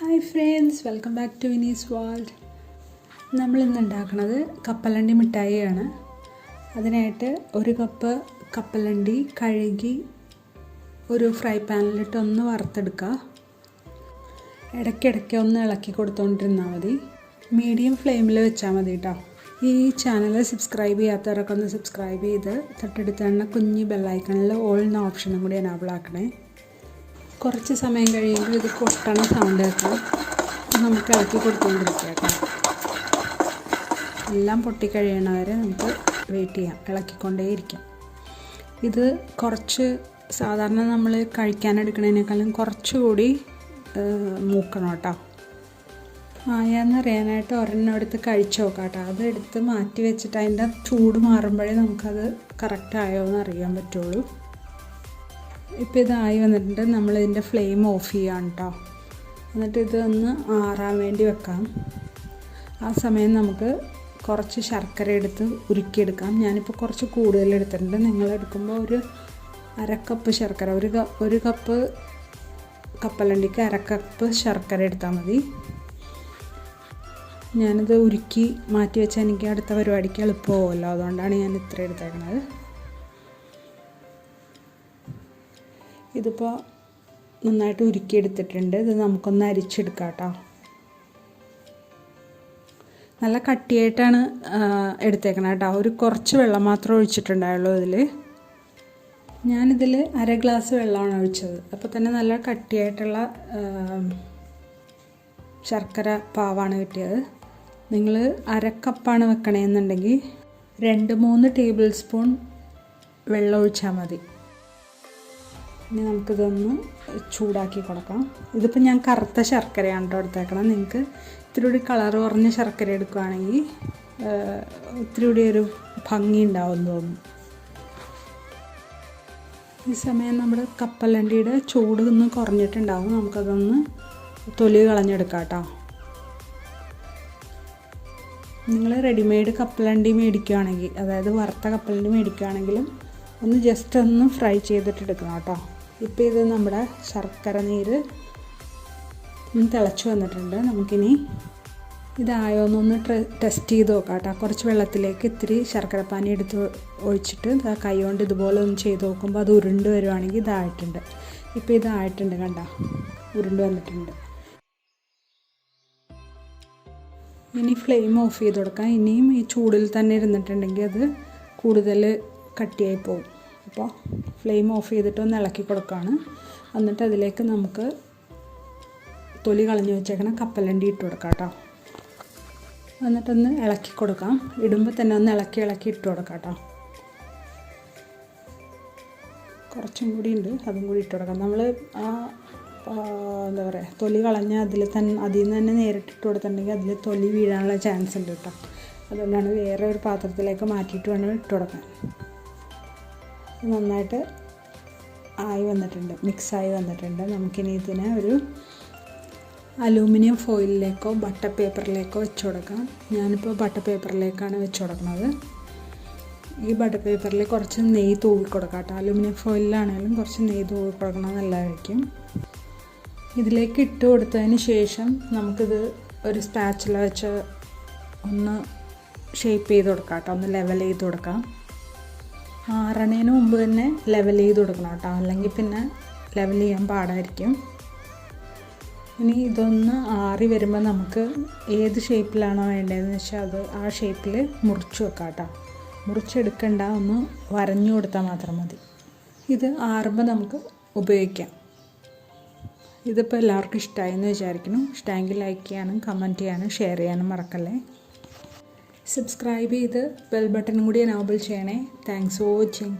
Hi friends, welcome back to Viniz world. നമ്മൾ ഇന്ന് ഉണ്ടാക്കുന്നത് കപ്പലണ്ടി മിഠായിയാണ്. അതിനായിട്ട് ഒരു കപ്പ് കപ്പലണ്ടി കഴുകി ഒരു ഫ്രൈ പാനിലിട്ട് ഒന്ന് വറുത്തെടുക്കുക. ഇടയ്ക്കിടയ്ക്ക് ഒന്ന് ഇളക്കി കൊടുത്തുകൊണ്ടിരുന്നാൽ മതി. മീഡിയം ഫ്ലെയിമിൽ വെച്ചാൽ മതി കേട്ടോ. ഈ ചാനൽ സബ്സ്ക്രൈബ് ചെയ്യാത്തവരൊക്കെ ഒന്ന് സബ്സ്ക്രൈബ് ചെയ്ത് തൊട്ടടുത്ത് തന്നെ കുഞ്ഞ് ബെല്ലൈക്കണിൽ ഓൾ എന്ന ഓപ്ഷനും കൂടി എനാബിൾ ആക്കണേ. കുറച്ച് സമയം കഴിയുമ്പോൾ ഇത് പൊട്ടണ സൗണ്ട് കേൾക്കാം. നമുക്ക് ഇളക്കി കൊടുത്തുകൊണ്ടിരിക്കുക കേട്ടോ. എല്ലാം പൊട്ടിക്കഴിയണവരെ നമുക്ക് വെയിറ്റ് ചെയ്യാം, ഇളക്കിക്കൊണ്ടേയിരിക്കാം. ഇത് കുറച്ച് സാധാരണ നമ്മൾ കഴിക്കാനെടുക്കുന്നതിനേക്കാളും കുറച്ചുകൂടി മൂക്കണം കേട്ടോ. ആയാന്നറിയാനായിട്ട് ഒരെണ്ണം എടുത്ത് കഴിച്ച് നോക്കാം കേട്ടോ. അതെടുത്ത് മാറ്റി വെച്ചിട്ട് അതിൻ്റെ ചൂട് മാറുമ്പോഴേ നമുക്കത് കറക്റ്റ് ആയോ എന്ന് അറിയാൻ പറ്റുള്ളൂ. ഇപ്പോൾ ഇതായി വന്നിട്ടുണ്ട്. നമ്മളിതിൻ്റെ ഫ്ലെയിം ഓഫ് ചെയ്യാം കേട്ടോ. എന്നിട്ട് ഇതൊന്ന് ആറാൻ വേണ്ടി വെക്കാം. ആ സമയം നമുക്ക് കുറച്ച് ശർക്കര എടുത്ത് ഉരുക്കിയെടുക്കാം. ഞാനിപ്പോൾ കുറച്ച് കൂടുതൽ എടുത്തിട്ടുണ്ട്. നിങ്ങളെടുക്കുമ്പോൾ ഒരു അരക്കപ്പ് ശർക്കര, ഒരു കപ്പ് കപ്പലണ്ടിക്ക് അരക്കപ്പ് ശർക്കര എടുത്താൽ മതി. ഞാനിത് ഉരുക്കി മാറ്റി വെച്ചാൽ എനിക്ക് അടുത്ത പരിപാടിക്ക് എളുപ്പമാവുമല്ലോ, അതുകൊണ്ടാണ് ഞാൻ ഇത്ര എടുത്തേക്കുന്നത്. ഇതിപ്പോൾ നന്നായിട്ട് ഉരുക്കിയെടുത്തിട്ടുണ്ട്. ഇത് നമുക്കൊന്ന് അരിച്ചെടുക്കാം കേട്ടോ. നല്ല കട്ടിയായിട്ടാണ് എടുത്തേക്കണം കേട്ടോ. ഒരു കുറച്ച് വെള്ളം മാത്രമേ ഒഴിച്ചിട്ടുണ്ടായുള്ളൂ ഇതിൽ. ഞാനിതിൽ അര ഗ്ലാസ് വെള്ളമാണ് ഒഴിച്ചത്. അപ്പോൾ തന്നെ നല്ല കട്ടിയായിട്ടുള്ള ശർക്കര പാവാണ് കിട്ടിയത്. നിങ്ങൾ അരക്കപ്പാണ് വെക്കണമെന്നുണ്ടെങ്കിൽ 2-3 ടേബിൾ സ്പൂൺ വെള്ളം ഒഴിച്ചാൽ മതി. ഇനി നമുക്കിതൊന്ന് ചൂടാക്കി കൊടുക്കാം. ഇതിപ്പോൾ ഞാൻ കറുത്ത ശർക്കരയാണ് കേട്ടോ എടുത്തേക്കണം. നിങ്ങൾക്ക് ഇത്തിരി കൂടി കളർ കുറഞ്ഞ ശർക്കര എടുക്കുകയാണെങ്കിൽ ഇത്തിരി കൂടി ഒരു ഭംഗി ഉണ്ടാവുമെന്ന് തോന്നുന്നു. ഈ സമയം നമ്മുടെ കപ്പലണ്ടിയുടെ ചൂട് ഒന്ന് കുറഞ്ഞിട്ടുണ്ടാവും. നമുക്കതൊന്ന് തൊലി കളഞ്ഞെടുക്കാം കേട്ടോ. നിങ്ങൾ റെഡിമെയ്ഡ് കപ്പലണ്ടി മേടിക്കുകയാണെങ്കിൽ, അതായത് വറുത്ത കപ്പലണ്ടി മേടിക്കുകയാണെങ്കിലും ഒന്ന് ജസ്റ്റ് ഒന്ന് ഫ്രൈ ചെയ്തിട്ടെടുക്കണം കേട്ടോ. ഇപ്പോൾ ഇത് നമ്മുടെ ശർക്കര നീര് തിളച്ച് വന്നിട്ടുണ്ട്. നമുക്കിനി ഇതായോന്നൊന്ന് ടെസ്റ്റ് ചെയ്ത് നോക്കാം കേട്ടോ. കുറച്ച് വെള്ളത്തിലേക്ക് ഇത്തിരി ശർക്കരപ്പാനി എടുത്ത് ഒഴിച്ചിട്ട് കൈ കൊണ്ട് ഇതുപോലെ ഒന്ന് ചെയ്ത് നോക്കുമ്പോൾ അത് ഉരുണ്ട് വരുവാണെങ്കിൽ ഇതായിട്ടുണ്ട്. ഇപ്പോൾ ഇതായിട്ടുണ്ട്, കണ്ട ഉരുണ്ട് വന്നിട്ടുണ്ട്. ഇനി ഫ്ലെയിം ഓഫ് ചെയ്ത് കൊടുക്കാം. ഇനിയും ഈ ചൂടിൽ തന്നെ ഇരുന്നിട്ടുണ്ടെങ്കിൽ അത് കൂടുതൽ കട്ടിയായി പോകും. അപ്പോൾ ഫ്ലെയിം ഓഫ് ചെയ്തിട്ട് ഒന്ന് ഇളക്കി കൊടുക്കുകയാണ്. എന്നിട്ട് അതിലേക്ക് നമുക്ക് തൊലി കളഞ്ഞ് വെച്ചേക്കണ കപ്പലണ്ടി ഇട്ട് കൊടുക്കാം കേട്ടോ. എന്നിട്ടൊന്ന് ഇളക്കി കൊടുക്കാം. ഇടുമ്പോൾ തന്നെ ഒന്ന് ഇളക്കി ഇട്ട് കൊടുക്കാം കേട്ടോ. കുറച്ചും കൂടി ഉണ്ട്, അതും കൂടി ഇട്ട് കൊടുക്കാം. നമ്മൾ എന്താ പറയുക, തൊലി കളഞ്ഞ് അതിൽ നിന്ന് തന്നെ നേരിട്ടിട്ട് കൊടുത്തിട്ടുണ്ടെങ്കിൽ അതിൽ തൊലി വീഴാനുള്ള ചാൻസ് ഉണ്ട് കേട്ടോ. അതുകൊണ്ടാണ് വേറെ ഒരു പാത്രത്തിലേക്ക് മാറ്റിയിട്ട് വേണം ഇട്ട് കൊടുക്കാൻ. നന്നായിട്ട് ആയി വന്നിട്ടുണ്ട്, മിക്സായി വന്നിട്ടുണ്ട്. നമുക്കിനി ഇതിനെ ഒരു അലൂമിനിയം ഫോയിലിലേക്കോ ബട്ടർ പേപ്പറിലേക്കോ വെച്ച് കൊടുക്കാം. ഞാനിപ്പോൾ ബട്ടർ പേപ്പറിലേക്കാണ് വെച്ച് കൊടുക്കുന്നത്. ഈ ബട്ടർ പേപ്പറിൽ കുറച്ച് നെയ്യ് തൂവി കൊടുക്കാം കേട്ടോ. അലൂമിനിയം ഫോയിലാണെങ്കിലും കുറച്ച് നെയ്യ് തൂവി കൊടുക്കണം, നല്ലതായിരിക്കും. ഇതിലേക്ക് ഇട്ട് കൊടുത്തതിന് ശേഷം നമുക്കിത് ഒരു സ്പാച്ചില വെച്ച് ഒന്ന് ഷേപ്പ് ചെയ്ത് കൊടുക്കാം കേട്ടോ. ഒന്ന് ലെവൽ ചെയ്ത് കൊടുക്കാം. ആറണേന് മുമ്പ് തന്നെ ലെവൽ ചെയ്ത് കൊടുക്കണം കേട്ടോ, അല്ലെങ്കിൽ പിന്നെ ലെവൽ ചെയ്യാൻ പാടായിരിക്കും. ഇനി ഇതൊന്ന് ആറി വരുമ്പോൾ നമുക്ക് ഏത് ഷേപ്പിലാണോ വേണ്ടതെന്ന് വെച്ചാൽ അത് ആ ഷേപ്പിൽ മുറിച്ച് വെക്കാം കേട്ടോ. മുറിച്ചെടുക്കണ്ട, ഒന്ന് വരഞ്ഞു കൊടുത്താൽ മാത്രം മതി. ഇത് ആറുമ്പോൾ നമുക്ക് ഉപയോഗിക്കാം. ഇതിപ്പോൾ എല്ലാവർക്കും ഇഷ്ടമായി എന്ന് വിചാരിക്കുന്നു. ഇഷ്ടമെങ്കിൽ ലൈക്ക് ചെയ്യാനും കമൻറ്റ് ചെയ്യാനും ഷെയർ ചെയ്യാനും മറക്കല്ലേ. സബ്സ്ക്രൈബ് ചെയ്ത് ബെൽ ബട്ടണും കൂടി എനേബിൾ ചെയ്യണേ. Thanks for watching.